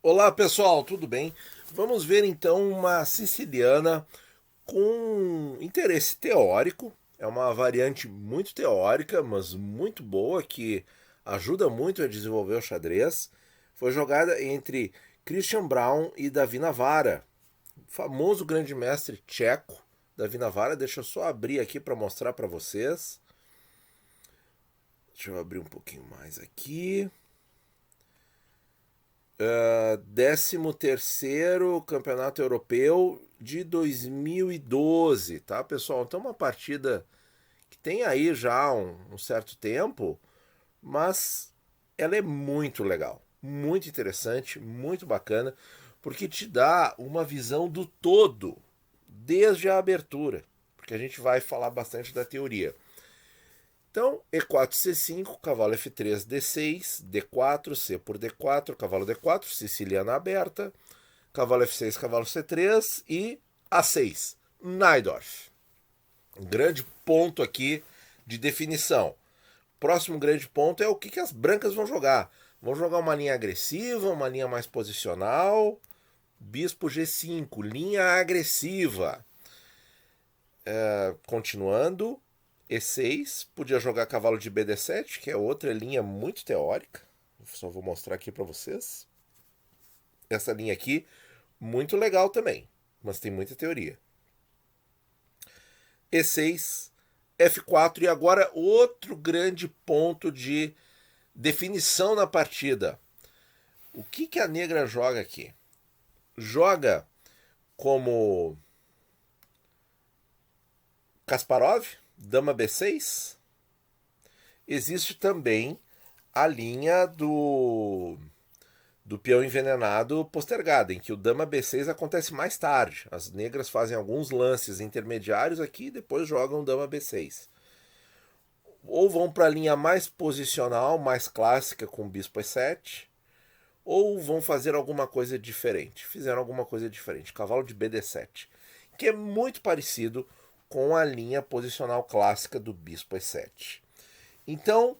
Olá pessoal, tudo bem? Vamos ver então uma siciliana com interesse teórico. É uma variante muito teórica, mas muito boa, que ajuda muito a desenvolver o xadrez. Foi jogada entre Christian Braun e Davi Navara, famoso grande mestre tcheco. Davi Navara, deixa eu só abrir aqui para mostrar para vocês. Deixa eu abrir um pouquinho mais aqui. 13º Campeonato Europeu de 2012, tá, pessoal? Então, uma partida que tem aí já um certo tempo, mas ela é muito legal, muito interessante, muito bacana, porque te dá uma visão do todo, desde a abertura, porque a gente vai falar bastante da teoria. Então, E4, C5, cavalo F3, D6, D4, C por D4, cavalo D4, siciliana aberta, cavalo F6, cavalo C3 e A6, Najdorf. Um grande ponto aqui de definição. Próximo grande ponto é o que as brancas vão jogar. Vão jogar uma linha agressiva, uma linha mais posicional. Bispo G5, linha agressiva. Continuando, E6, podia jogar cavalo de BD7, que é outra linha muito teórica. Só vou mostrar aqui para vocês. Essa linha aqui, muito legal também, mas tem muita teoria. E6, F4 e agora outro grande ponto de definição na partida. O que a negra joga aqui? Joga como Kasparov, dama B6. Existe também a linha do peão envenenado postergada, em que o dama B6 acontece mais tarde. As negras fazem alguns lances intermediários aqui e depois jogam dama B6. Ou vão para a linha mais posicional, mais clássica, com bispo E7, ou vão fazer alguma coisa diferente. Fizeram alguma coisa diferente, cavalo de BD7, que é muito parecido com a linha posicional clássica do bispo E7. Então,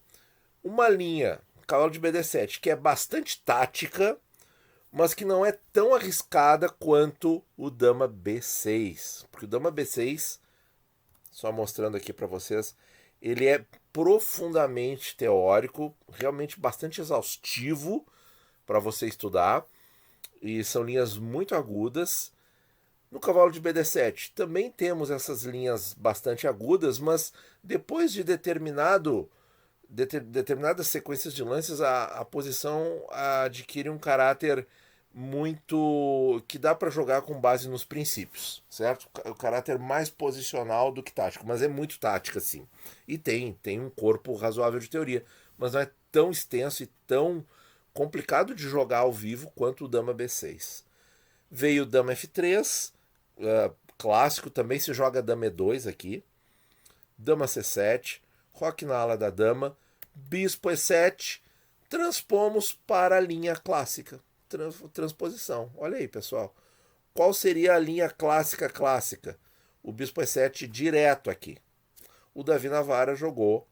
uma linha cavalo de BD7 que é bastante tática, mas que não é tão arriscada quanto o dama B6, porque o dama B6, só mostrando aqui para vocês, ele é profundamente teórico, realmente bastante exaustivo para você estudar, e são linhas muito agudas. No cavalo de BD7 também temos essas linhas bastante agudas, mas depois de determinadas sequências de lances, a posição adquire um caráter muito que dá para jogar com base nos princípios, certo? O caráter mais posicional do que tático, mas é muito tática, sim. E tem um corpo razoável de teoria, mas não é tão extenso e tão complicado de jogar ao vivo quanto o dama B6. Veio o dama F3, clássico, também se joga dama E2 aqui, dama C7, roque na ala da dama, bispo E7, transpomos para a linha clássica. Transposição. Olha aí, pessoal. Qual seria a linha clássica clássica? O bispo E7 direto aqui. O Davi Navara jogou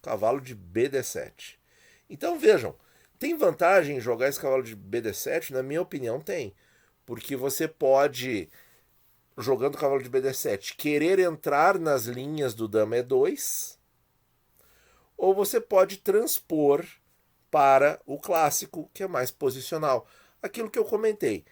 cavalo de BD7. Então vejam, tem vantagem em jogar esse cavalo de BD7? Na minha opinião, tem. Porque você pode, jogando cavalo de BD7, querer entrar nas linhas do dama E2, ou você pode transpor para o clássico, que é mais posicional. Aquilo que eu comentei.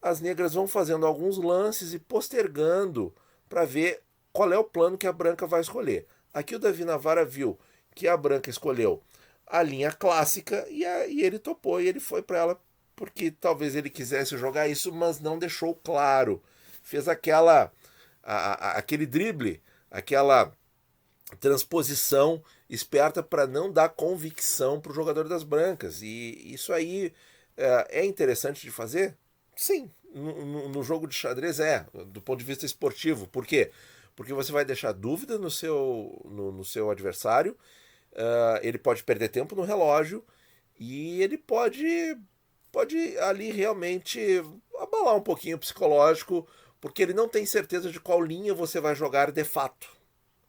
As negras vão fazendo alguns lances e postergando para ver qual é o plano que a branca vai escolher. Aqui o Davi Navara viu que a branca escolheu a linha clássica e ele topou e ele foi para ela porque talvez ele quisesse jogar isso, mas não deixou claro. Fez aquele drible, aquela transposição esperta para não dar convicção para o jogador das brancas. E isso aí é interessante de fazer? Sim, no jogo de xadrez do ponto de vista esportivo. Por quê? Porque você vai deixar dúvida no seu adversário, ele pode perder tempo no relógio e ele pode ali realmente abalar um pouquinho o psicológico, porque ele não tem certeza de qual linha você vai jogar de fato.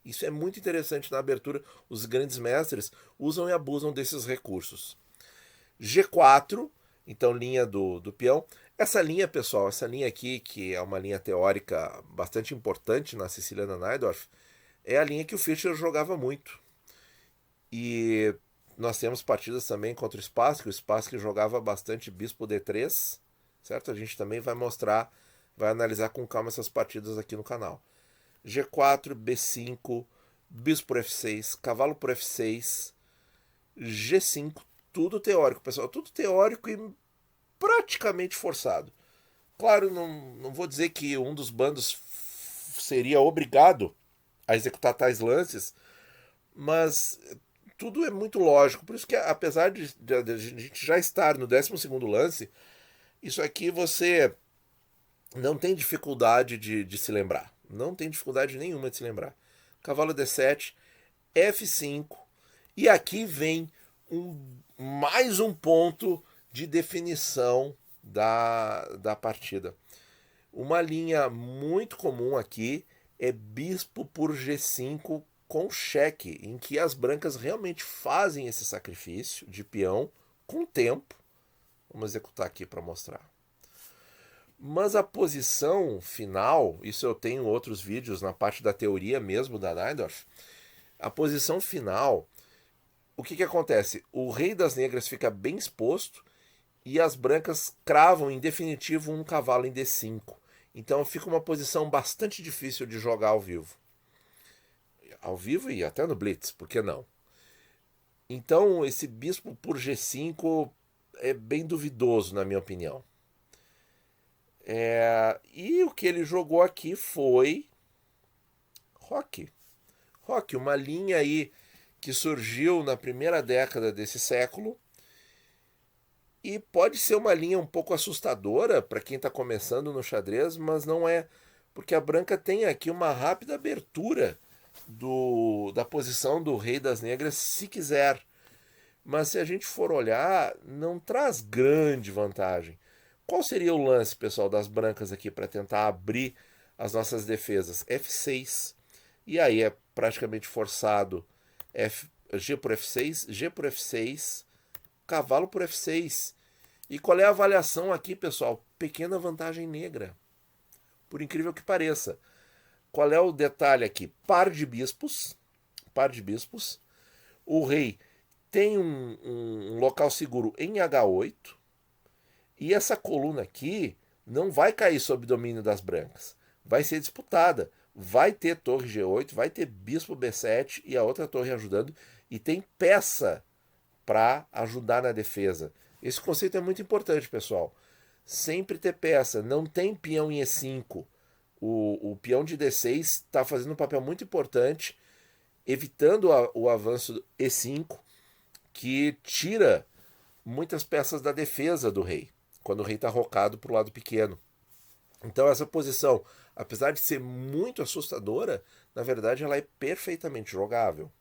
Isso é muito interessante na abertura. Os grandes mestres usam e abusam desses recursos. G4 Então, linha do peão. Essa linha, pessoal, essa linha aqui, que é uma linha teórica bastante importante na Siciliana Najdorf, é a linha que o Fischer jogava muito. E nós temos partidas também contra o Spassky. O Spassky jogava bastante bispo D3, certo? A gente também vai mostrar, vai analisar com calma essas partidas aqui no canal. G4, B5, bispo por F6, cavalo por F6, G5, tudo teórico, pessoal. Tudo teórico e praticamente forçado. Claro, não vou dizer que um dos bandos seria obrigado a executar tais lances, mas tudo é muito lógico. Por isso que, apesar de a gente já estar no 12º lance, isso aqui você não tem dificuldade de se lembrar. Não tem dificuldade nenhuma de se lembrar. Cavalo D7, F5, e aqui vem mais um ponto de definição da partida. Uma linha muito comum aqui é bispo por G5 com cheque, em que as brancas realmente fazem esse sacrifício de peão com tempo. Vamos executar aqui para mostrar. Mas a posição final, isso eu tenho outros vídeos na parte da teoria mesmo da Najdorf, a posição final, o que acontece? O rei das negras fica bem exposto e as brancas cravam em definitivo um cavalo em D5. Então fica uma posição bastante difícil de jogar ao vivo. Ao vivo e até no Blitz, por que não? Então esse bispo por G5 é bem duvidoso, na minha opinião. E o que ele jogou aqui foi Roque. Roque, uma linha aí que surgiu na primeira década desse século e pode ser uma linha um pouco assustadora para quem está começando no xadrez, mas não é, porque a branca tem aqui uma rápida abertura da posição do rei das negras se quiser. Mas se a gente for olhar, não traz grande vantagem. Qual seria o lance, pessoal, das brancas aqui para tentar abrir as nossas defesas? F6. E aí é praticamente forçado G por F6, G por F6, cavalo por F6. E qual é a avaliação aqui, pessoal? Pequena vantagem negra. Por incrível que pareça. Qual é o detalhe aqui? Par de bispos. Par de bispos. O rei tem um local seguro em H8. E essa coluna aqui não vai cair sob domínio das brancas. Vai ser disputada. Vai ter torre G8, vai ter bispo B7 e a outra torre ajudando. E tem peça para ajudar na defesa. Esse conceito é muito importante, pessoal. Sempre ter peça. Não tem peão em E5. O peão de D6 está fazendo um papel muito importante, evitando o avanço E5, que tira muitas peças da defesa do rei, quando o rei está rocado para o lado pequeno. Então essa posição, apesar de ser muito assustadora, na verdade ela é perfeitamente jogável.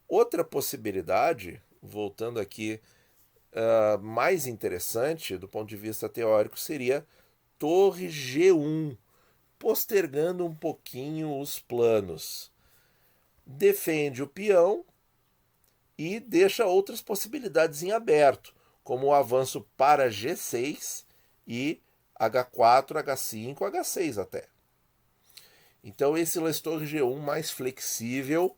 Outra possibilidade, voltando aqui, mais interessante do ponto de vista teórico, seria torre G1, postergando um pouquinho os planos. Defende o peão e deixa outras possibilidades em aberto, como o avanço para G6 e H4, H5, H6 até. Então esse lance torre G1 mais flexível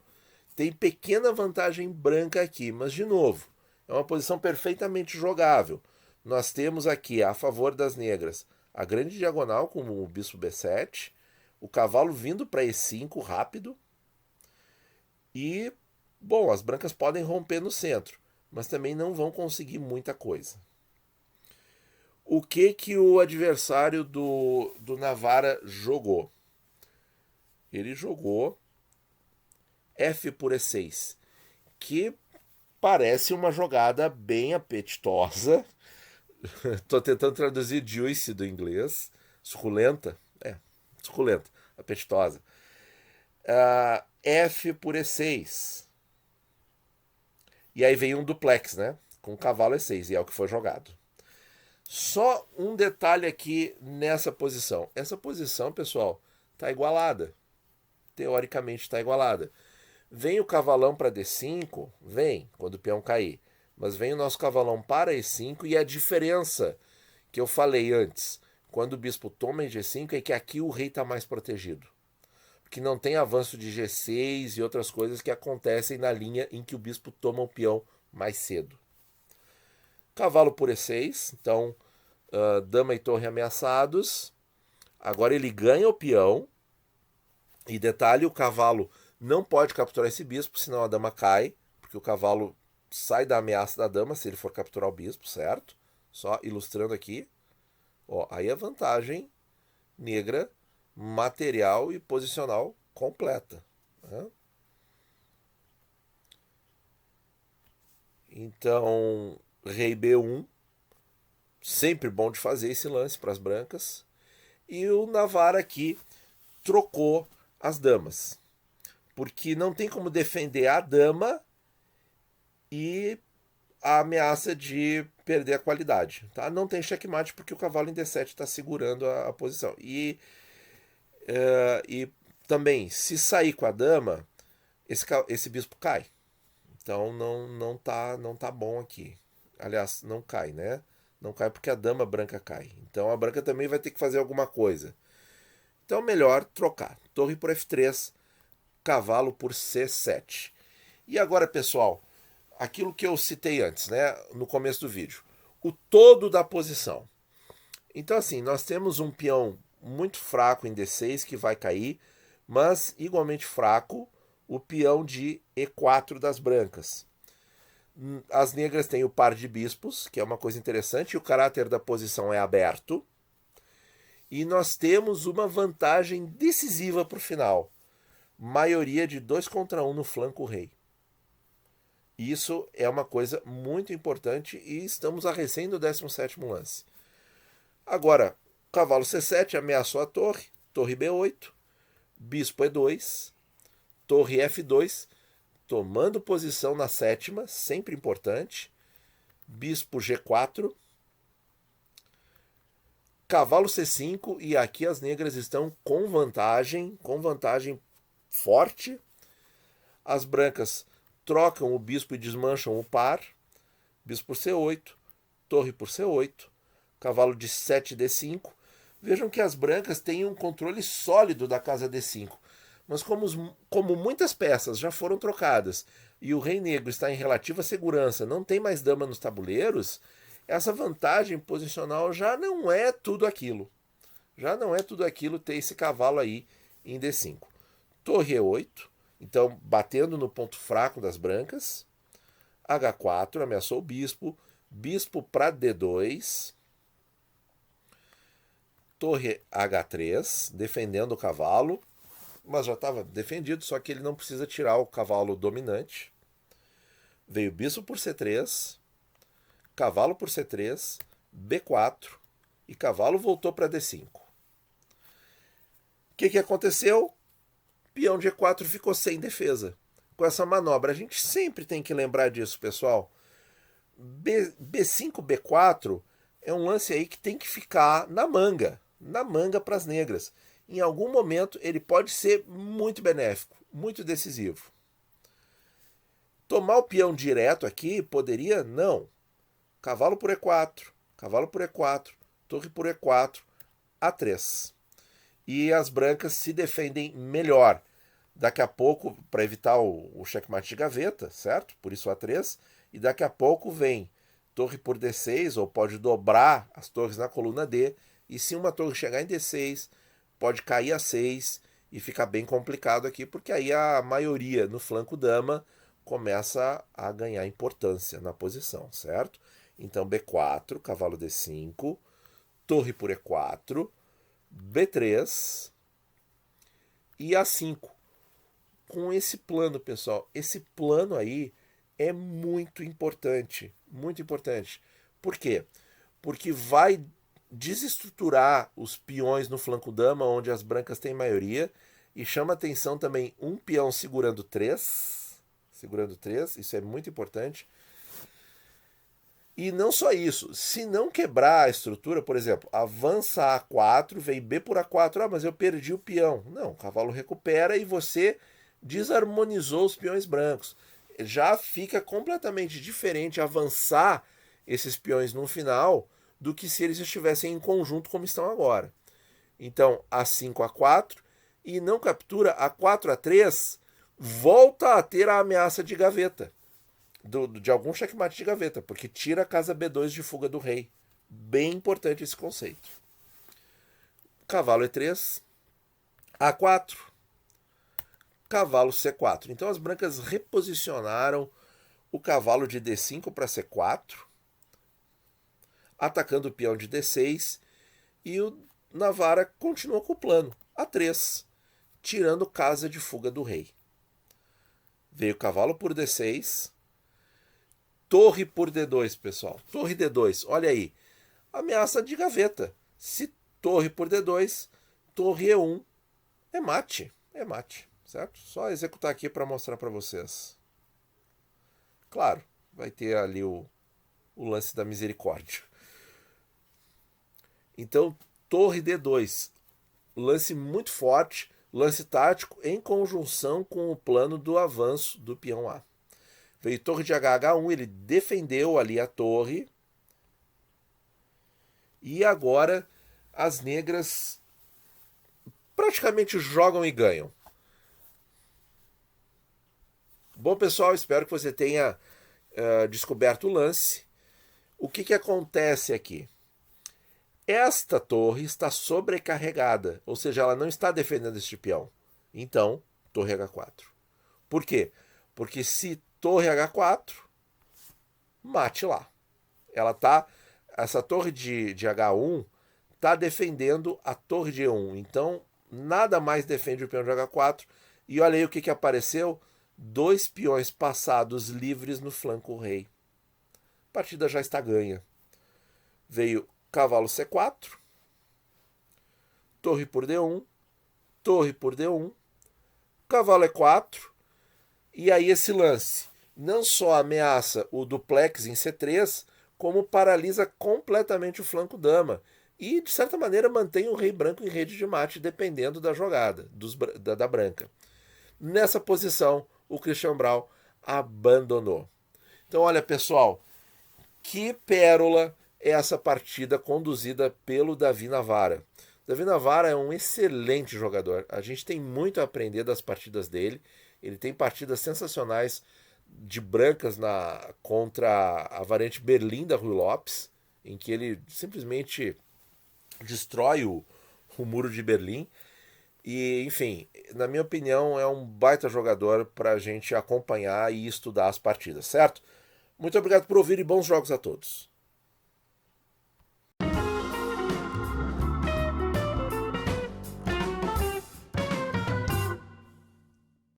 tem pequena vantagem branca aqui, mas de novo, é uma posição perfeitamente jogável. Nós temos aqui a favor das negras a grande diagonal com o bispo B7, o cavalo vindo para E5 rápido e, bom, as brancas podem romper no centro, mas também não vão conseguir muita coisa. O que o adversário do Navarra jogou? Ele jogou F por E6, que parece uma jogada bem apetitosa. Estou tentando traduzir juicy do inglês. Suculenta. Suculenta. Apetitosa. F por E6. E aí vem um duplex, né? Com cavalo E6. E é o que foi jogado. Só um detalhe aqui nessa posição. Essa posição, pessoal, está igualada. Teoricamente está igualada. Vem o cavalão para D5. Vem, quando o peão cair. Mas vem o nosso cavalão para E5 e a diferença que eu falei antes, quando o bispo toma em G5, é que aqui o rei está mais protegido. Porque não tem avanço de G6 e outras coisas que acontecem na linha em que o bispo toma o peão mais cedo. Cavalo por E6, então dama e torre ameaçados. Agora ele ganha o peão. E detalhe, o cavalo não pode capturar esse bispo, senão a dama cai, porque o cavalo sai da ameaça da dama se ele for capturar o bispo, certo? Só ilustrando aqui. Ó, aí a vantagem negra, material e posicional completa. Né? Então, rei B1, sempre bom de fazer esse lance para as brancas. E o Navarra aqui trocou as damas. Porque não tem como defender a dama e a ameaça de perder a qualidade. Tá? Não tem checkmate porque o cavalo em D7 está segurando a posição. E também, se sair com a dama, esse bispo cai. Então não tá bom aqui. Aliás, não cai, né? Não cai porque a dama branca cai. Então a branca também vai ter que fazer alguma coisa. Então melhor trocar. Torre por F3, cavalo por C7. E agora, pessoal, aquilo que eu citei antes, né, no começo do vídeo. O todo da posição. Então assim, nós temos um peão muito fraco em D6 que vai cair, mas igualmente fraco o peão de E4 das brancas. As negras têm o par de bispos, que é uma coisa interessante, e o caráter da posição é aberto. E nós temos uma vantagem decisiva para o final. Maioria de 2 contra 1 no flanco rei. Isso é uma coisa muito importante e estamos a recém do 17º lance. Agora, cavalo C7 ameaçou a torre, torre B8, bispo E2, torre F2, tomando posição na sétima, sempre importante, bispo G4, cavalo C5 e aqui as negras estão com vantagem forte. As brancas trocam o bispo e desmancham o par, bispo por C8, torre por C8, cavalo de 7 D5. Vejam que as brancas têm um controle sólido da casa D5, mas como muitas peças já foram trocadas e o rei negro está em relativa segurança, não tem mais dama nos tabuleiros, essa vantagem posicional já não é tudo aquilo. Já não é tudo aquilo ter esse cavalo aí em D5. Torre E8, então batendo no ponto fraco das brancas. H4, ameaçou o bispo. Bispo para D2. Torre H3, defendendo o cavalo. Mas já estava defendido, só que ele não precisa tirar o cavalo dominante. Veio bispo por C3. Cavalo por C3. B4. E cavalo voltou para D5. O que aconteceu? Peão de E4 ficou sem defesa. Com essa manobra, a gente sempre tem que lembrar disso, pessoal. B5, B4 é um lance aí que tem que ficar na manga para as negras. Em algum momento ele pode ser muito benéfico, muito decisivo. Tomar o peão direto aqui poderia? Não. Cavalo por E4, cavalo por E4, torre por E4, A3. E as brancas se defendem melhor. Daqui a pouco, para evitar o checkmate de gaveta, certo? Por isso A3. E daqui a pouco vem torre por D6, ou pode dobrar as torres na coluna D. E se uma torre chegar em D6, pode cair a 6 e fica bem complicado aqui, porque aí a maioria no flanco dama começa a ganhar importância na posição, certo? Então B4, cavalo D5, torre por E4, B3 e A5. Com esse plano, pessoal, esse plano aí é muito importante, muito importante. Por quê? Porque vai desestruturar os peões no flanco dama, onde as brancas têm maioria, e chama atenção também um peão segurando 3, isso é muito importante. E não só isso, se não quebrar a estrutura, por exemplo, avança A4, vem B por A4, mas eu perdi o peão. Não, o cavalo recupera e você desarmonizou os peões brancos. já fica completamente diferente avançar esses peões no final do que se eles estivessem em conjunto como estão agora. Então, A5 a4 e não captura A4 a3, volta a ter a ameaça de gaveta, de algum checkmate de gaveta, porque tira a casa B2 de fuga do rei. Bem importante esse conceito. Cavalo E3, A4, cavalo C4. Então as brancas reposicionaram o cavalo de D5 para C4, atacando o peão de D6, e o Navarra continuou com o plano, A3, tirando casa de fuga do rei. Veio cavalo por D6, torre por D2, pessoal. Torre D2, olha aí. Ameaça de gaveta. Se torre por D2, torre E1 é mate. É mate, certo? Só executar aqui para mostrar para vocês. Claro, vai ter ali o lance da misericórdia. Então, torre D2. Lance muito forte, lance tático em conjunção com o plano do avanço do peão A. Veio torre de HH1, ele defendeu ali a torre. E agora as negras praticamente jogam e ganham. Bom, pessoal, espero que você tenha descoberto o lance. O que acontece aqui? Esta torre está sobrecarregada, ou seja, ela não está defendendo este peão. Então, torre H4. Por quê? Porque se torre H4, mate lá. Essa torre de H1 está defendendo a torre de E1. Então, nada mais defende o peão de H4. E olha aí o que apareceu. 2 peões passados livres no flanco rei. A partida já está ganha. Veio cavalo C4, torre por D1, torre por D1, cavalo E4, e aí esse lance não só ameaça o duplex em C3, como paralisa completamente o flanco dama, e de certa maneira mantém o rei branco em rede de mate, dependendo da jogada da branca. Nessa posição, o Christian Braun abandonou. Então olha, pessoal, que pérola essa partida conduzida pelo Davi Navarra. Davi Navarra é um excelente jogador. A gente tem muito a aprender das partidas dele. Ele tem partidas sensacionais de brancas contra a variante Berlim da Rui Lopes, em que ele simplesmente destrói o muro de Berlim. E, enfim, na minha opinião, é um baita jogador para a gente acompanhar e estudar as partidas, certo? Muito obrigado por ouvir e bons jogos a todos.